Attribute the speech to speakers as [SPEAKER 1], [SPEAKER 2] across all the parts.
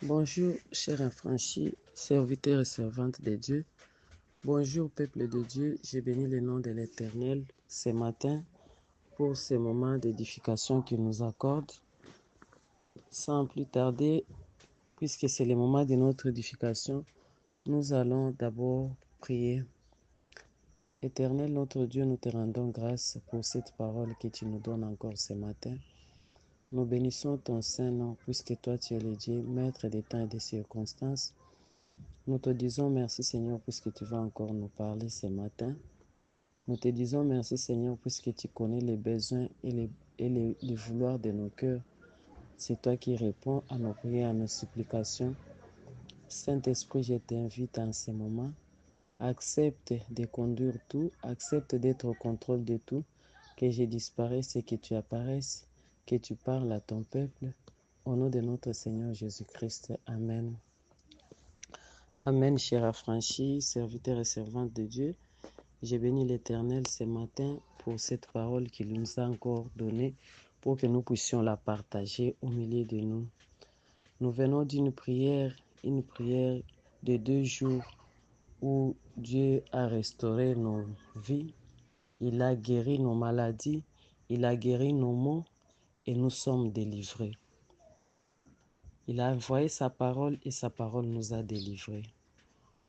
[SPEAKER 1] Bonjour, chers affranchis, serviteurs et servantes de Dieu. Bonjour, peuple de Dieu. Je bénis le nom de l'Éternel ce matin pour ce moment d'édification qu'il nous accorde. Sans plus tarder, puisque c'est le moment de notre édification, nous allons d'abord prier. Éternel, notre Dieu, nous te rendons grâce pour cette parole que tu nous donnes encore ce matin. Nous bénissons ton Saint-Nom, puisque toi tu es le Dieu, maître des temps et des circonstances. Nous te disons merci Seigneur puisque tu vas encore nous parler ce matin. Nous te disons merci Seigneur puisque tu connais les besoins et les vouloirs de nos cœurs. C'est toi qui réponds à nos prières, à nos supplications. Saint-Esprit, je t'invite en ce moment. Accepte de conduire tout, accepte d'être au contrôle de tout, que je disparaisse et que tu apparaisses, que tu parles à ton peuple. Au nom de notre Seigneur Jésus-Christ. Amen. Amen, chers affranchis, serviteurs et servantes de Dieu. J'ai béni l'Éternel ce matin pour cette parole qu'il nous a encore donnée pour que nous puissions la partager au milieu de nous. Nous venons d'une prière, une prière de 2 jours où Dieu a restauré nos vies, il a guéri nos maladies, il a guéri nos maux et nous sommes délivrés. Il a envoyé sa parole et sa parole nous a délivrés.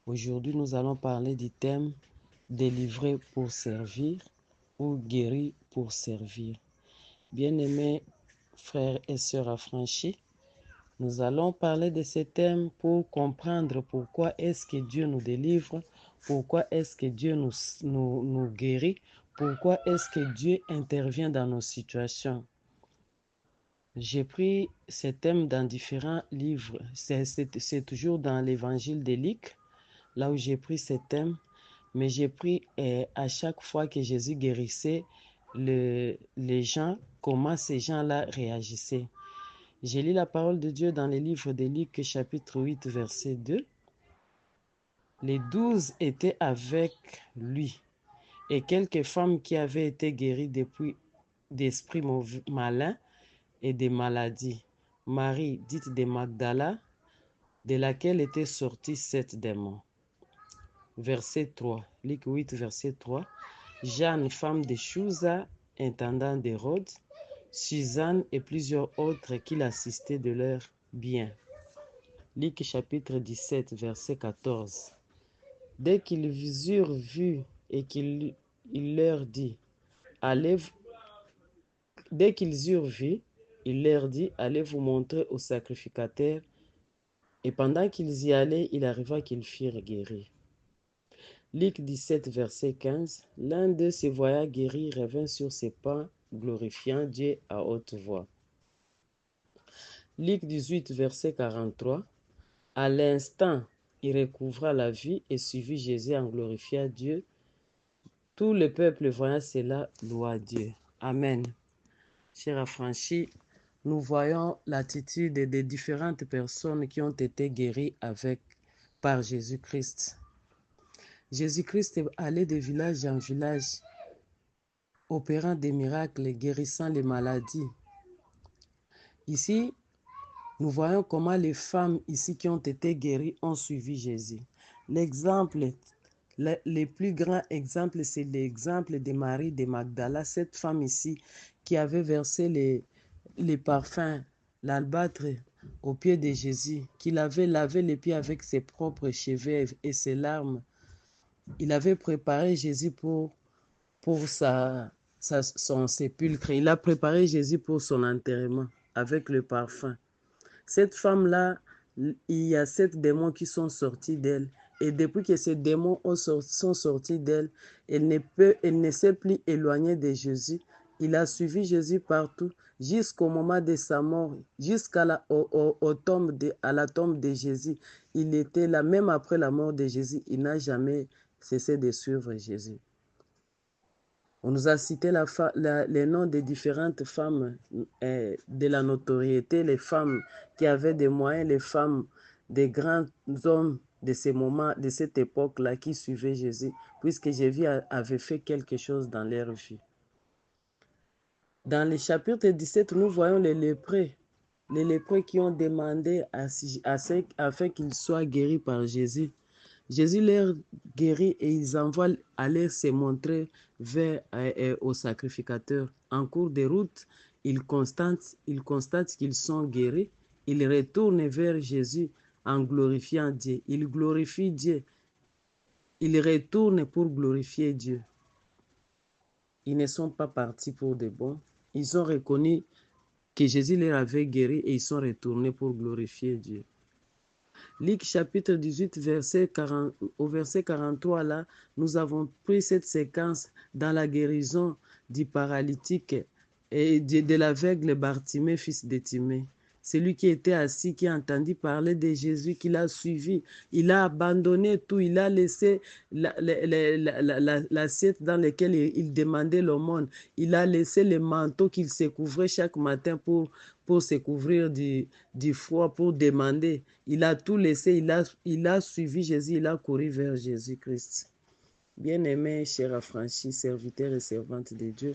[SPEAKER 1] Aujourd'hui, nous allons parler du thème « Délivré pour servir » ou « Guéri pour servir ». Bien-aimés frères et sœurs affranchis, nous allons parler de ce thème pour comprendre pourquoi est-ce que Dieu nous délivre, pourquoi est-ce que Dieu nous guérit, pourquoi est-ce que Dieu intervient dans nos situations. J'ai pris ce thème dans différents livres. C'est toujours dans l'évangile de Luc, là où j'ai pris ce thème, mais j'ai pris à chaque fois que Jésus guérissait les gens, comment ces gens-là réagissaient. J'ai lu la parole de Dieu dans le livre de Luc, chapitre 8, verset 2. Les 12 étaient avec lui, et quelques femmes qui avaient été guéries depuis d'esprits malins et des maladies. Marie, dite de Magdala, de laquelle étaient sortis 7 démons. Verset 3, Luc 8, verset 3. Jeanne, femme de Chouza, intendant d'Hérode, Suzanne et plusieurs autres qui l'assistaient de leurs biens. Luc chapitre 17, verset 14. Dès qu'ils eurent vu et qu'il leur dit, dès qu'ils eurent vu, il leur dit, allez vous montrer au sacrificateur. Et pendant qu'ils y allaient, il arriva qu'ils firent guérir. Luc 17, verset 15. L'un d'eux, se voyant guéri, revint sur ses pas, glorifiant Dieu à haute voix. Luc 18, verset 43. À l'instant, il recouvra la vie et suivit Jésus en glorifiant Dieu. Tout le peuple voyant cela loua Dieu. Amen. Chers affranchis, nous voyons l'attitude des différentes personnes qui ont été guéries par Jésus-Christ. Jésus-Christ est allé de village en village, opérant des miracles, guérissant les maladies. Ici, nous voyons comment les femmes ici qui ont été guéries ont suivi Jésus. L'exemple, le plus grand exemple, c'est l'exemple de Marie de Magdala, cette femme ici qui avait versé les parfums, l'albâtre aux pieds de Jésus, qu'il avait lavé les pieds avec ses propres cheveux et ses larmes. Il avait préparé Jésus pour son sépulcre. Il a préparé Jésus pour son enterrement avec le parfum. Cette femme-là, il y a 7 démons qui sont sortis d'elle. Et depuis que ces démons sont sortis d'elle, elle ne s'est plus éloignée de Jésus. Il a suivi Jésus partout jusqu'au moment de sa mort, jusqu'à la tombe de Jésus. Il était là, même après la mort de Jésus, il n'a jamais cessé de suivre Jésus. On nous a cité les noms des différentes femmes de la notoriété, les femmes qui avaient des moyens, les femmes des grands hommes de ces moments, de cette époque-là qui suivaient Jésus, puisque Jésus avait fait quelque chose dans leur vie. Dans le chapitre 17, nous voyons les lépreux les lépreux qui ont demandé afin qu'ils soient guéris par Jésus. Jésus les guérit et ils envoient aller se montrer au sacrificateur. En cours de route, ils constatent qu'ils sont guéris. Ils retournent vers Jésus en glorifiant Dieu. Ils glorifient Dieu. Ils retournent pour glorifier Dieu. Ils ne sont pas partis pour de bon. Ils ont reconnu que Jésus les avait guéris et ils sont retournés pour glorifier Dieu. Luc chapitre 18, au verset 43, là, nous avons pris cette séquence dans la guérison du paralytique et de l'aveugle Bartimée, fils de Timée. Celui qui était assis, qui a entendu parler de Jésus, qui l'a suivi, il a abandonné tout, il a laissé l'assiette dans laquelle il demandait l'aumône, il a laissé les manteaux qu'il se couvrait chaque matin pour se couvrir du froid, pour demander. Il a tout laissé, il a suivi Jésus, il a couru vers Jésus-Christ. Bien-aimés, chers affranchis, serviteurs et servantes de Dieu,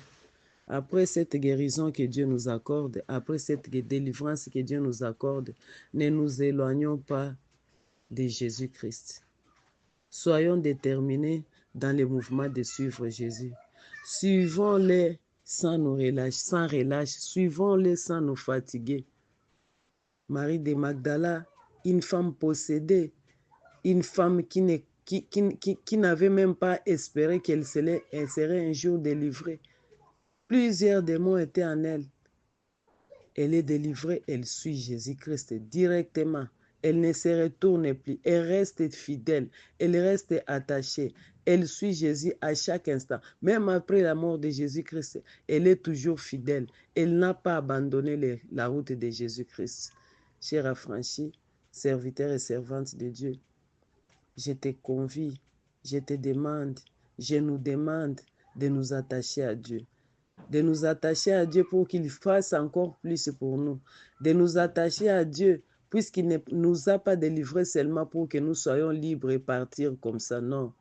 [SPEAKER 1] après cette guérison que Dieu nous accorde, après cette délivrance que Dieu nous accorde, ne nous éloignons pas de Jésus-Christ. Soyons déterminés dans le mouvement de suivre Jésus. Suivons-les sans relâche, suivons-les sans nous fatiguer. Marie de Magdala, une femme possédée, une femme qui n'avait même pas espéré qu'elle serait un jour délivrée. Plusieurs démons étaient en elle. Elle est délivrée, elle suit Jésus-Christ directement. Elle ne se retourne plus, elle reste fidèle, elle reste attachée. Elle suit Jésus à chaque instant. Même après la mort de Jésus-Christ, elle est toujours fidèle. Elle n'a pas abandonné la route de Jésus-Christ. Chers affranchis, serviteurs et servantes de Dieu, je te convie, je te demande, je nous demande de nous attacher à Dieu. De nous attacher à Dieu pour qu'il fasse encore plus pour nous. De nous attacher à Dieu puisqu'il ne nous a pas délivrés seulement pour que nous soyons libres et partir comme ça, non.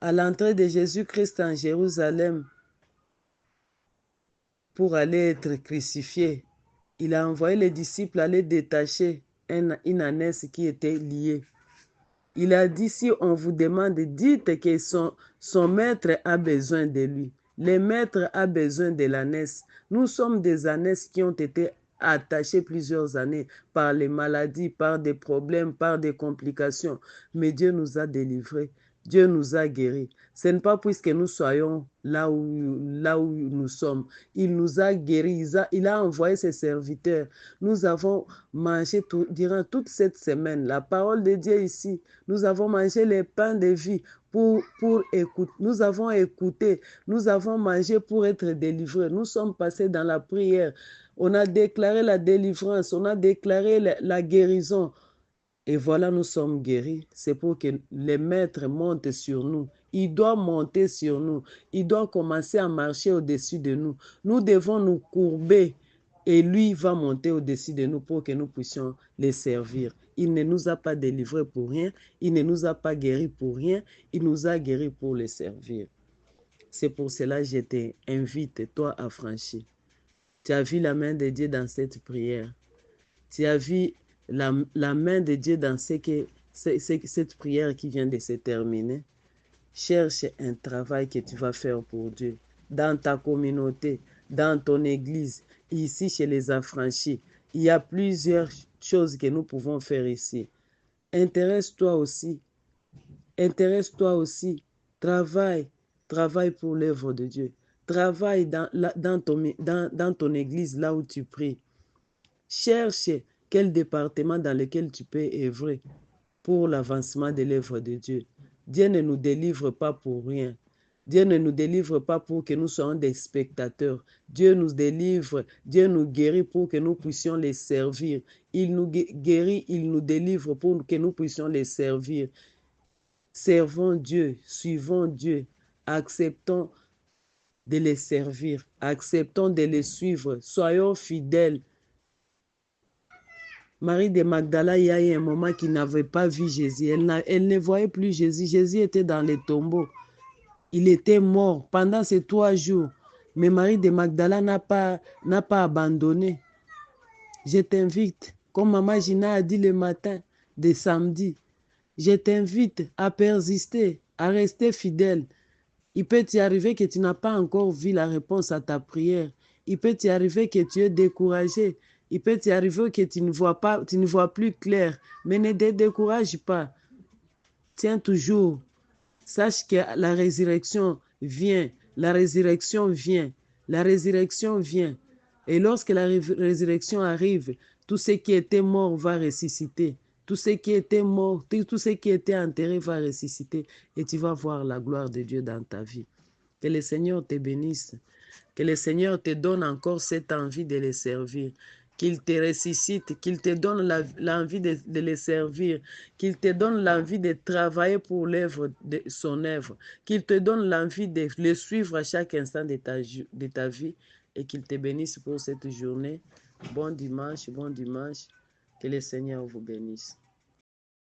[SPEAKER 1] À l'entrée de Jésus-Christ en Jérusalem, pour aller être crucifié, il a envoyé les disciples aller détacher une ânesse qui était liée. Il a dit, si on vous demande, dites que son maître a besoin de lui. Le maître a besoin de l'ânesse. Nous sommes des ânesses qui ont été attachées plusieurs années par les maladies, par des problèmes, par des complications. Mais Dieu nous a délivrés. Dieu nous a guéris. Ce n'est pas puisque nous soyons là où nous sommes. Il nous a guéris. Il a envoyé ses serviteurs. Nous avons mangé durant toute cette semaine la parole de Dieu ici. Nous avons mangé les pains de vie pour écouter. Nous avons écouté. Nous avons mangé pour être délivrés. Nous sommes passés dans la prière. On a déclaré la délivrance. On a déclaré la guérison. Et voilà, nous sommes guéris. C'est pour que le maître monte sur nous. Il doit monter sur nous. Il doit commencer à marcher au-dessus de nous. Nous devons nous courber et lui va monter au-dessus de nous pour que nous puissions les servir. Il ne nous a pas délivrés pour rien. Il ne nous a pas guéris pour rien. Il nous a guéris pour les servir. C'est pour cela que je t'invite, toi, affranchi. Tu as vu la main de Dieu dans cette prière. Tu as vu la main de Dieu dans cette prière qui vient de se terminer. Cherche un travail que tu vas faire pour Dieu, dans ta communauté, dans ton église, ici chez les affranchis. Il y a plusieurs choses que nous pouvons faire ici. Intéresse-toi aussi. Travaille pour l'œuvre de Dieu. Travaille dans ton église, là où tu pries. Cherche quel département dans lequel tu peux œuvrer pour l'avancement de l'œuvre de Dieu. Dieu ne nous délivre pas pour rien. Dieu ne nous délivre pas pour que nous soyons des spectateurs. Dieu nous délivre, Dieu nous guérit pour que nous puissions les servir. Il nous guérit, il nous délivre pour que nous puissions les servir. Servons Dieu, suivons Dieu, acceptons de les servir, acceptons de les suivre, soyons fidèles. Marie de Magdala, il y a eu un moment qu'il n'avait pas vu Jésus. Elle ne voyait plus Jésus. Jésus était dans les tombeaux. Il était mort pendant ces 3 jours. Mais Marie de Magdala n'a pas abandonné. Je t'invite, comme Maman Gina a dit le matin de samedi, je t'invite à persister, à rester fidèle. Il peut t'y arriver que tu n'as pas encore vu la réponse à ta prière. Il peut t'y arriver que tu es découragé. Il peut t'y arriver que tu ne vois plus clair. Mais ne te décourage pas. Tiens toujours. Sache que la résurrection vient. La résurrection vient. La résurrection vient. Et lorsque la résurrection arrive, tout ce qui était mort va ressusciter. Tout ce qui était mort, tout ce qui était enterré va ressusciter. Et tu vas voir la gloire de Dieu dans ta vie. Que le Seigneur te bénisse. Que le Seigneur te donne encore cette envie de le servir. Qu'il te ressuscite, qu'il te donne l'envie de le servir, qu'il te donne l'envie de travailler pour son œuvre, qu'il te donne l'envie de le suivre à chaque instant de ta vie et qu'il te bénisse pour cette journée. Bon dimanche, bon dimanche. Que le Seigneur vous bénisse.